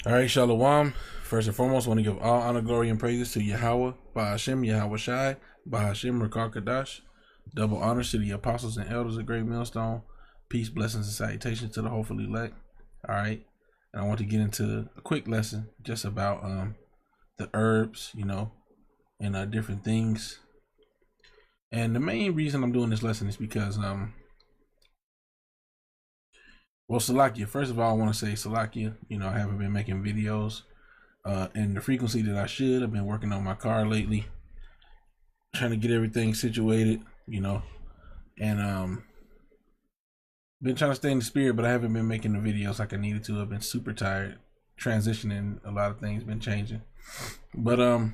All right, Shalom. First and foremost, I want to give all honor, glory, and praises to Yahweh, Bahashem, Yahweh Shai, Bahashem, Rakar Kadash. Double honors to the apostles and elders of Great Millstone. Peace, blessings, and salutations to the hopefully elect. All right, and I want to get into a quick lesson just about the herbs, and different things. And the main reason I'm doing this lesson is because Salakia, first of all, I want to say Salakia, I haven't been making videos in the frequency that I should. I've been working on my car lately, trying to get everything situated, and been trying to stay in the spirit, but I haven't been making the videos like I needed to. I've been super tired, transitioning, a lot of things been changing. But I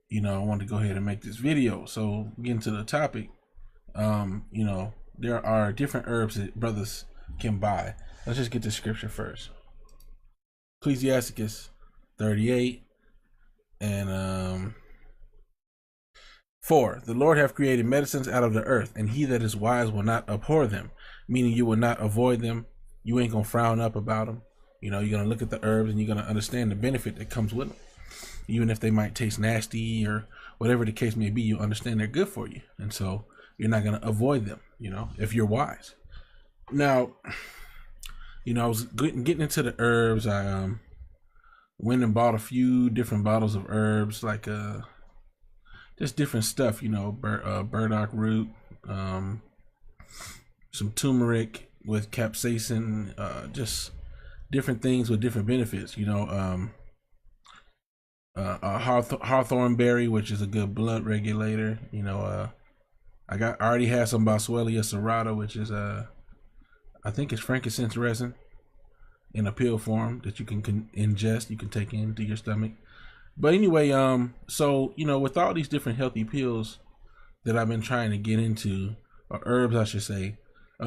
wanted to go ahead and make this video. So getting to the topic, there are different herbs that brothers can buy. Let's just get the scripture first. Ecclesiasticus 38 and 4. The Lord hath created medicines out of the earth, and he that is wise will not abhor them. Meaning you will not avoid them. You ain't gonna frown up about them. You're gonna look at the herbs and you're gonna understand the benefit that comes with them. Even if they might taste nasty or whatever the case may be, you understand they're good for you, and so you're not gonna avoid them. If you're wise. Now, I was getting into the herbs. I went and bought a few different bottles of herbs, like just different stuff. Burdock root, some turmeric with capsaicin, just different things with different benefits. Hawthorn berry, which is a good blood regulator. I already had some Boswellia serrata, which is I think it's frankincense resin in a pill form that you can ingest, you can take into your stomach. But anyway, so with all these different healthy pills that I've been trying to get into, or herbs I should say,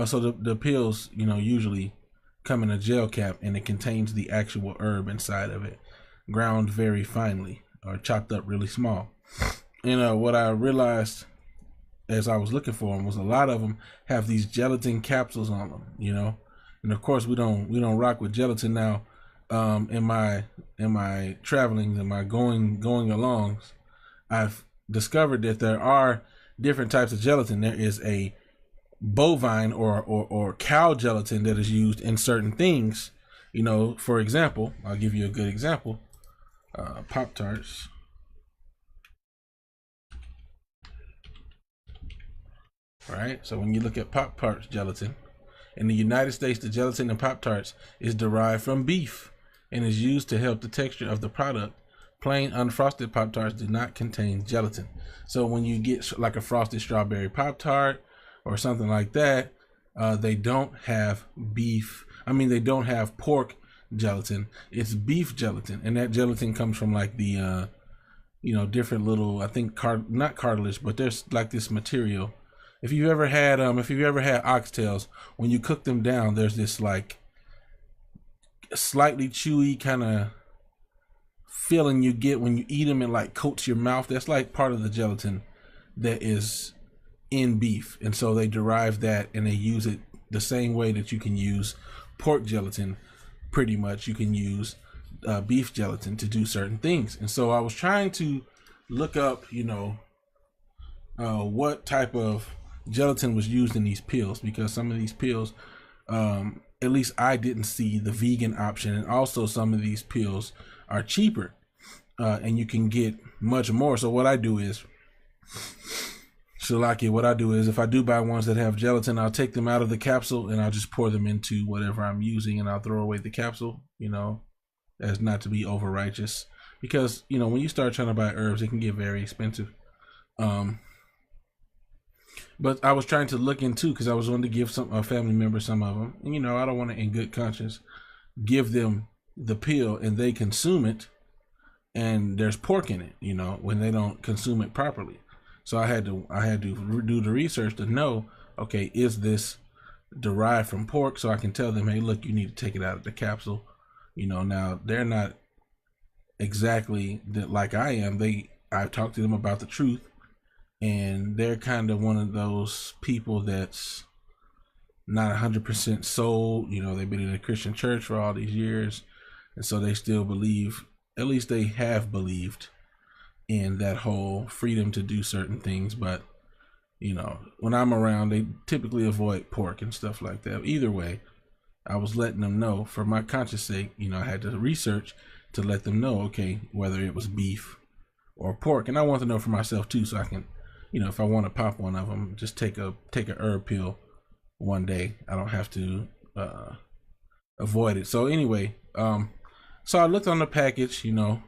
so the pills, usually come in a gel cap, and it contains the actual herb inside of it, ground very finely or chopped up really small. And what I realized as I was looking for them was a lot of them have these gelatin capsules on them, and of course we don't rock with gelatin now. In my traveling and my going along, I've discovered that there are different types of gelatin. There is a bovine or cow gelatin that is used in certain things. For example, I'll give you a good example. Pop-Tarts. Right, so when you look at Pop-Tarts gelatin, in the United States, the gelatin in Pop-Tarts is derived from beef and is used to help the texture of the product. Plain unfrosted Pop-Tarts do not contain gelatin. So when you get like a frosted strawberry Pop-Tart or something like that, they don't have beef. They don't have pork gelatin. It's beef gelatin, and that gelatin comes from like the different little, I think not cartilage, but there's like this material. If you've ever had oxtails, when you cook them down, there's this like slightly chewy kind of feeling you get when you eat them, and like coats your mouth. That's like part of the gelatin that is in beef, and so they derive that and they use it the same way that you can use pork gelatin. Pretty much, you can use beef gelatin to do certain things. And so I was trying to look up, what type of gelatin was used in these pills, because some of these pills, at least I didn't see the vegan option, and also some of these pills are cheaper, and you can get much more. So what I do is, if I do buy ones that have gelatin, I'll take them out of the capsule and I'll just pour them into whatever I'm using, and I'll throw away the capsule, as not to be over righteous, because when you start trying to buy herbs, it can get very expensive. But I was trying to look into, because I was wanting to give a family member some of them. And, I don't want to, in good conscience, give them the pill and they consume it and there's pork in it, when they don't consume it properly. So I had to do the research to know, okay, is this derived from pork? So I can tell them, hey, look, you need to take it out of the capsule. Now they're not exactly like I am. I've talked to them about the truth. And they're kind of one of those people that's not 100% sold. They've been in a Christian church for all these years. and so they still believe, at least they have believed, in that whole freedom to do certain things. But you know, when I'm around, they typically avoid pork and stuff like that. Either way, I was letting them know, for my conscience sake, you know, I had to research to let them know, okay, whether it was beef or pork. And I want to know for myself too, so I can, you know, if I want to pop one of them, just take a herb pill one day. I don't have to avoid it. So anyway, so I looked on the package, you know,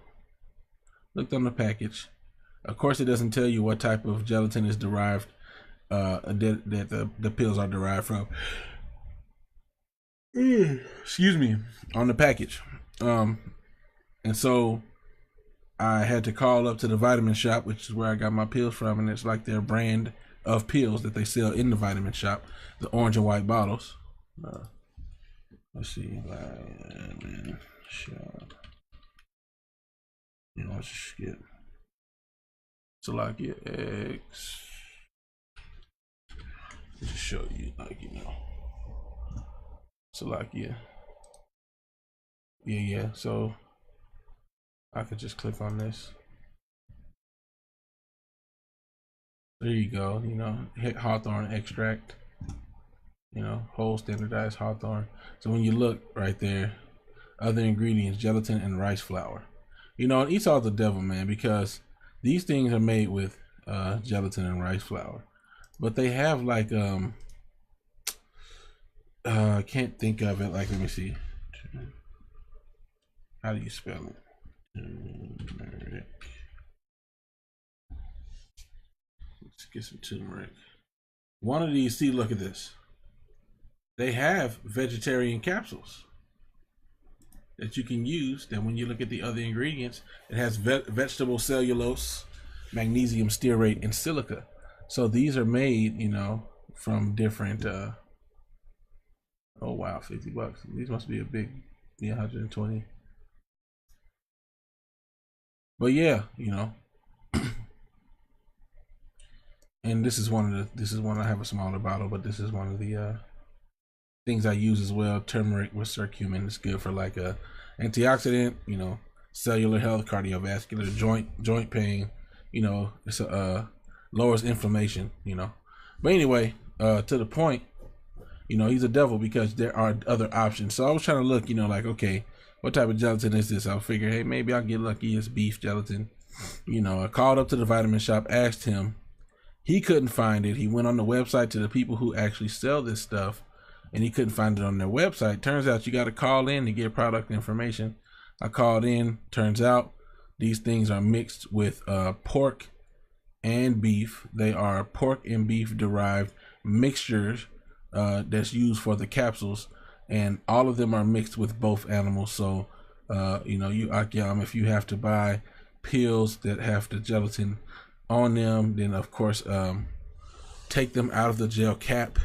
Of course, it doesn't tell you what type of gelatin is derived, that the pills are derived from. Excuse me, on the package. And so I had to call up to the vitamin shop, which is where I got my pills from, and it's like their brand of pills that they sell in the vitamin shop, the orange and white bottles. Let's see, vitamin shop. You know, let's skip. Salakia X. Just show you, like, you know, Salakia. Yeah. So I could just click on this. There you go. You know, hit hawthorn extract. You know, whole standardized hawthorn. So when you look right there, other ingredients: gelatin and rice flour. You know, and Esau's the devil, man, because these things are made with gelatin and rice flour, but they have like I can't think of it. Like, let me see. How do you spell it? Turmeric. Let's get some turmeric. One of these, see, look at this. They have vegetarian capsules that you can use. That when you look at the other ingredients, it has vegetable cellulose, magnesium stearate, and silica. So these are made, you know, from different. Oh wow, $50. These must be a big, 120. But yeah, you know. And this is one I have a smaller bottle, but this is one of the things I use as well. Turmeric with curcumin. It's good for like a antioxidant, you know, cellular health, cardiovascular, joint pain. You know, it's lowers inflammation. You know, but anyway, to the point. You know, he's a devil because there are other options. So I was trying to look, you know, like, okay, what type of gelatin is this? I'll figure, hey, maybe I'll get lucky. It's beef gelatin. You know, I called up to the vitamin shop, asked him. He couldn't find it. He went on the website to the people who actually sell this stuff, and he couldn't find it on their website. Turns out you got to call in to get product information. I called in. Turns out these things are mixed with pork and beef. They are pork and beef derived mixtures that's used for the capsules, and all of them are mixed with both animals. So you know, you Akyam, if you have to buy pills that have the gelatin on them, then of course take them out of the gel cap,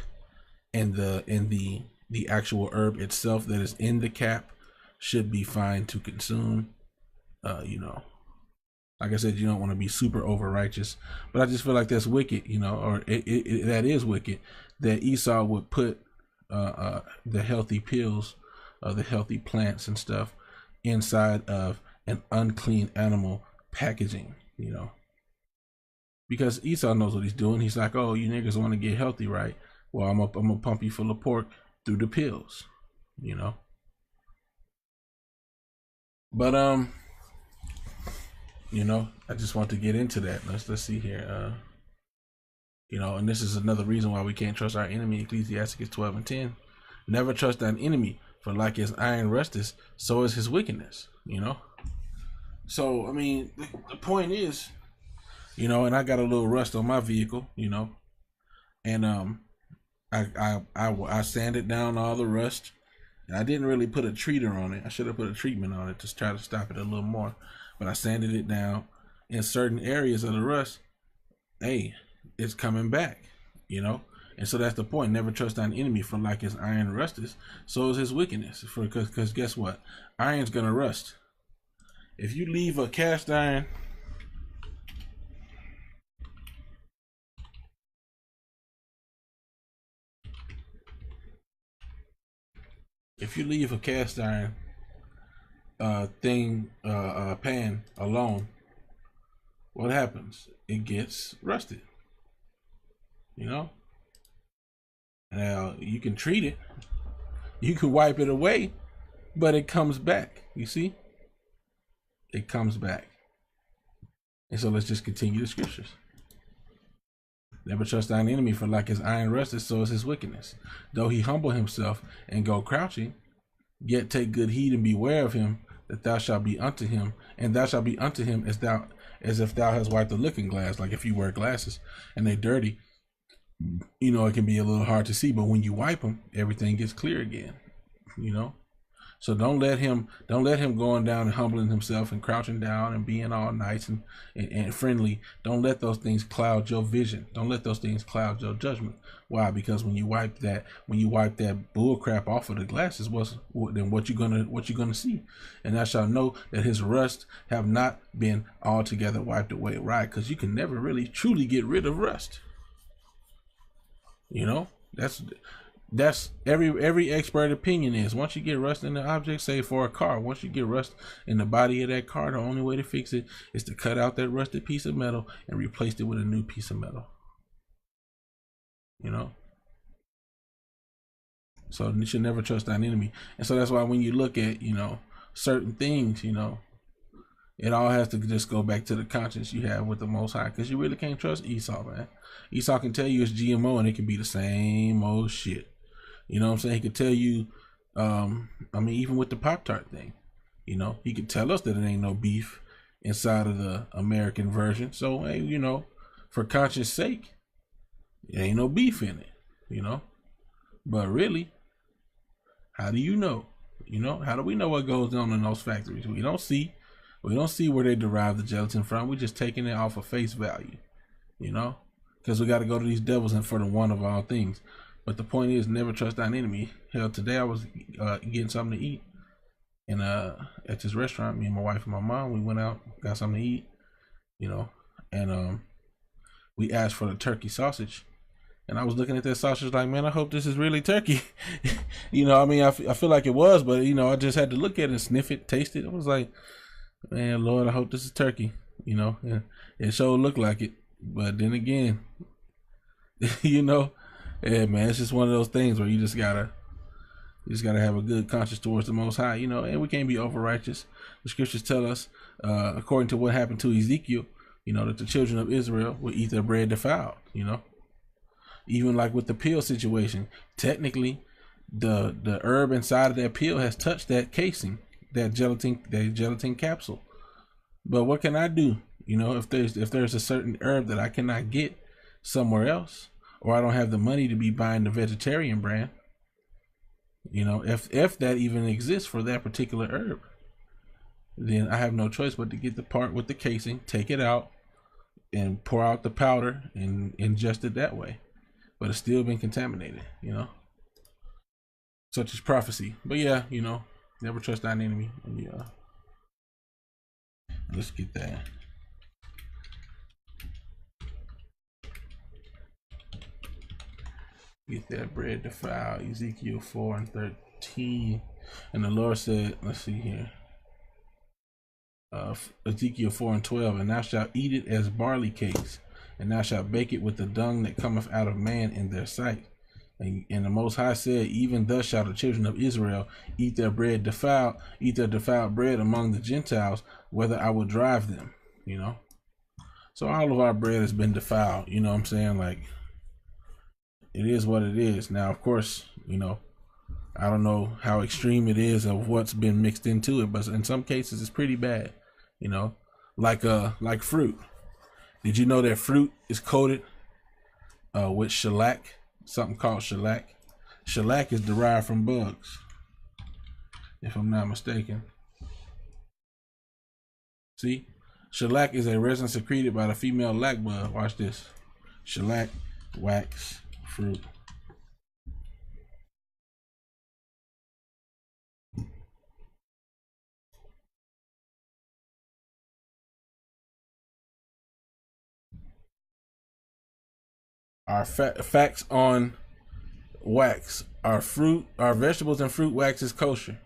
and the actual herb itself that is in the cap should be fine to consume. You know, like I said, you don't want to be super over righteous, but I just feel like that's wicked, you know, or that is wicked that Esau would put the healthy pills, the healthy plants and stuff inside of an unclean animal packaging, you know, because Esau knows what he's doing. He's like, oh, you niggas want to get healthy, right? Well, I'm gonna pump you full of pork through the pills, you know. But you know, I just want to get into that. Let's see here. You know, and this is another reason why we can't trust our enemy. Ecclesiasticus 12:10. Never trust thine enemy, for like his iron rusteth, so is his wickedness. You know. So I mean, the point is, you know, and I got a little rust on my vehicle, you know, and I sanded down all the rust. And I didn't really put a treater on it. I should have put a treatment on it to try to stop it a little more. But I sanded it down. In certain areas of the rust, hey, it's coming back, you know. And so that's the point. Never trust thine enemy, for like his iron rusteth, so is his wickedness. Because guess what? Iron's gonna rust. If you leave a cast iron, pan alone, what happens? It gets rusted. You know. Now you can treat it, you can wipe it away, but it comes back. You see, it comes back. And so let's just continue the scriptures. Never trust thine enemy, for like his iron rusted, so is his wickedness. Though he humble himself and go crouching, yet take good heed and beware of him, that thou shalt be unto him, and thou shalt be unto him as if thou hast wiped the looking glass. Like if you wear glasses and they're dirty, you know, it can be a little hard to see, but when you wipe them, everything gets clear again, you know. So don't let him going down and humbling himself and crouching down and being all nice and friendly. Don't let those things cloud your vision. Don't let those things cloud your judgment. Why? Because when you wipe that bull crap off of the glasses, then what you gonna see? And thou shalt know that his rust have not been altogether wiped away. Right? Because you can never really truly get rid of rust. You know, that's every expert opinion is, once you get rust in the object, say for a car, once you get rust in the body of that car, the only way to fix it is to cut out that rusted piece of metal and replace it with a new piece of metal. You know, so you should never trust thine enemy. And so that's why when you look at, you know, certain things, you know, it all has to just go back to the conscience you have with the Most High, because you really can't trust Esau, man. Esau can tell you it's GMO and it can be the same old shit. You know what I'm saying? He could tell you, I mean, even with the Pop-Tart thing, you know, he could tell us that it ain't no beef inside of the American version. So, hey, you know, for conscience sake, it ain't no beef in it, you know. But really, how do you know? You know, how do we know what goes on in those factories? We don't see where they derive the gelatin from. We're just taking it off of face value, you know, because we got to go to these devils and for the one of all things. But the point is, never trust thine enemy. Hell, today I was getting something to eat, and at this restaurant, me and my wife and my mom, we went out, got something to eat, you know, and we asked for the turkey sausage. And I was looking at that sausage like, man, I hope this is really turkey. You know, I mean, I feel like it was, but, you know, I just had to look at it and sniff it, taste it. I was like, man, Lord, I hope this is turkey. You know, and it sure looked like it. But then again, you know, yeah, man, it's just one of those things where you just gotta have a good conscience towards the Most High, you know, and we can't be over righteous. The scriptures tell us, according to what happened to Ezekiel, you know, that the children of Israel would eat their bread defiled, you know. Even like with the pill situation, technically, the herb inside of that pill has touched that casing, that gelatin capsule. But what can I do? You know, if there's a certain herb that I cannot get somewhere else, or I don't have the money to be buying the vegetarian brand, you know, if that even exists for that particular herb, then I have no choice but to get the part with the casing, take it out, and pour out the powder and ingest it that way. But it's still been contaminated, you know. Such as prophecy. But yeah, you know, never trust thine enemy. And let's get that. Get that bread defiled. Ezekiel 4:13. And the Lord said, let's see here. Ezekiel 4:12. And thou shalt eat it as barley cakes, and thou shalt bake it with the dung that cometh out of man in their sight. And the Most High said, even thus shall the children of Israel eat their bread defiled, eat their defiled bread among the Gentiles, whether I will drive them, you know. So all of our bread has been defiled, you know what I'm saying? Like, it is what it is. Now, of course, you know, I don't know how extreme it is of what's been mixed into it, but in some cases it's pretty bad, you know, like fruit. Did you know that fruit is coated with shellac, something called shellac? Shellac is derived from bugs, if I'm not mistaken. See, shellac is a resin secreted by the female lac bug. Watch this. Shellac, wax, fruit. Our facts on wax. Our vegetables and fruit wax is kosher.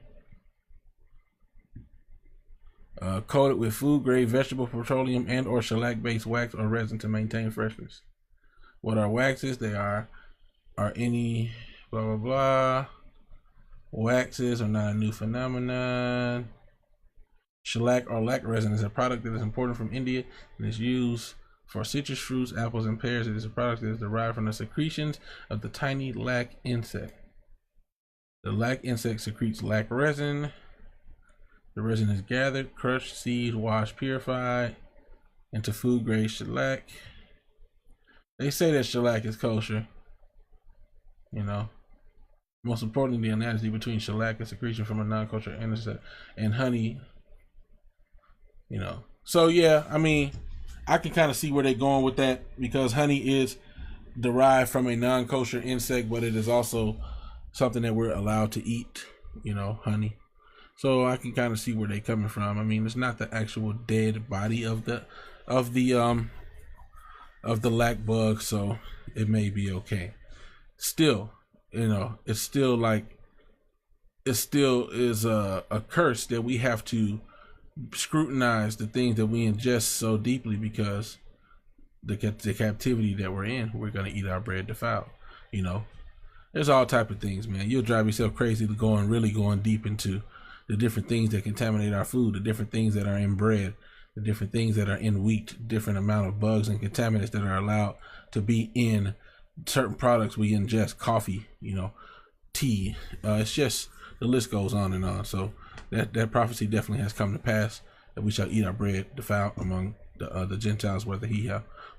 Coated with food grade vegetable, petroleum, and or shellac based wax or resin to maintain freshness. What are waxes? They are any blah blah blah. Waxes are not a new phenomenon. Shellac or lac resin is a product that is imported from India and is used for citrus fruits, apples, and pears. It is a product that is derived from the secretions of the tiny lac insect. The lac insect secretes lac resin. The resin is gathered, crushed, seized, washed, purified into food grade shellac. They say that shellac is kosher. You know. Most importantly, the analogy between shellac and secretion from a non-kosher insect and honey. You know. So yeah, I mean, I can kind of see where they're going with that, because honey is derived from a non-kosher insect, but it is also something that we're allowed to eat, you know, honey. So I can kind of see where they're coming from. I mean, it's not the actual dead body of the lac bug, so it may be okay. Still, you know, it still is a curse that we have to scrutinize the things that we ingest so deeply, because the captivity that we're in, we're gonna eat our bread defiled. You know, there's all type of things, man. You'll drive yourself crazy really going deep into the different things that contaminate our food, the different things that are in bread, the different things that are in wheat, different amount of bugs and contaminants that are allowed to be in certain products we ingest, coffee, you know, tea. It's just, the list goes on and on. So that prophecy definitely has come to pass, that we shall eat our bread defiled among the Gentiles, whether he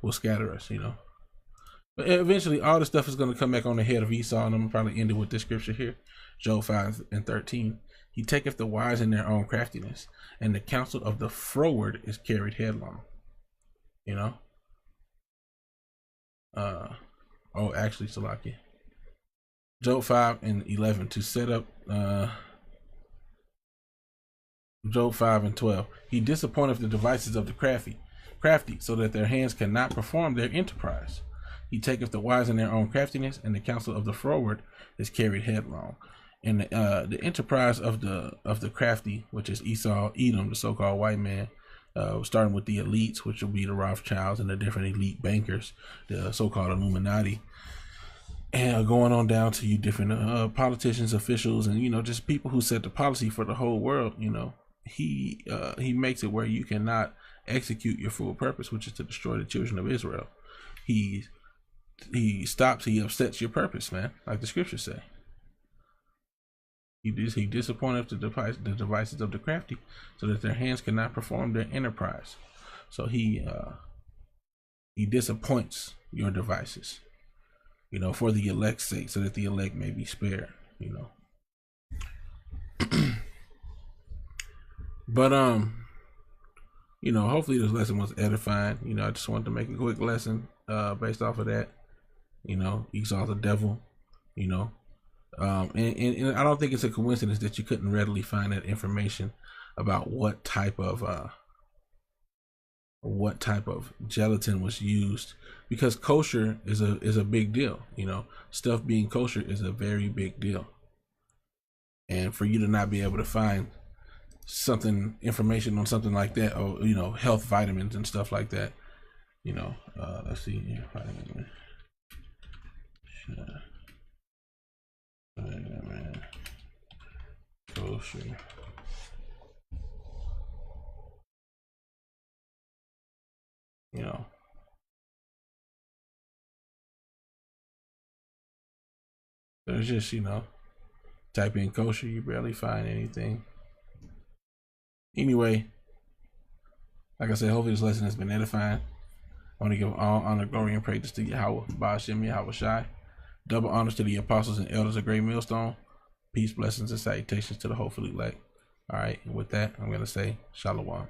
will scatter us, you know. But eventually all this stuff is going to come back on the head of Esau, and I'm going to probably end it with this scripture here, Job 5:13. He taketh the wise in their own craftiness, and the counsel of the froward is carried headlong. You know? Actually, Salaki. Job 5:11, to set up Job 5:12. He disappointeth the devices of the crafty, so that their hands cannot perform their enterprise. He taketh the wise in their own craftiness, and the counsel of the froward is carried headlong. And the enterprise of the crafty, which is Esau, Edom, the so-called white man, starting with the elites, which will be the Rothschilds and the different elite bankers, the so-called Illuminati, and going on down to you different politicians, officials, and, you know, just people who set the policy for the whole world. You know, he makes it where you cannot execute your full purpose, which is to destroy the children of Israel. He upsets your purpose, man, like the scriptures say. He disappointeth the devices of the crafty, so that their hands cannot perform their enterprise. So he disappoints your devices, you know, for the elect's sake, so that the elect may be spared, you know. But you know, hopefully this lesson was edifying. You know, I just wanted to make a quick lesson based off of that. You know, Esau's the devil, you know. And I don't think it's a coincidence that you couldn't readily find that information about what type of gelatin was used, because kosher is a big deal. You know, stuff being kosher is a very big deal, and for you to not be able to find information on something like that, or, you know, health vitamins and stuff like that, you know. Let's see here, vitamin. Man. Kosher. You know. There's just, you know, type in kosher, you barely find anything. Anyway, like I said, hopefully this lesson has been edifying. I want to give all honor, glory, and praise to Yahweh, Ba'ashem, Yahweh Shai. Double honors to the apostles and elders of Great Millstone. Peace, blessings, and salutations to the hopefully elect. All right, and with that, I'm going to say Shalom.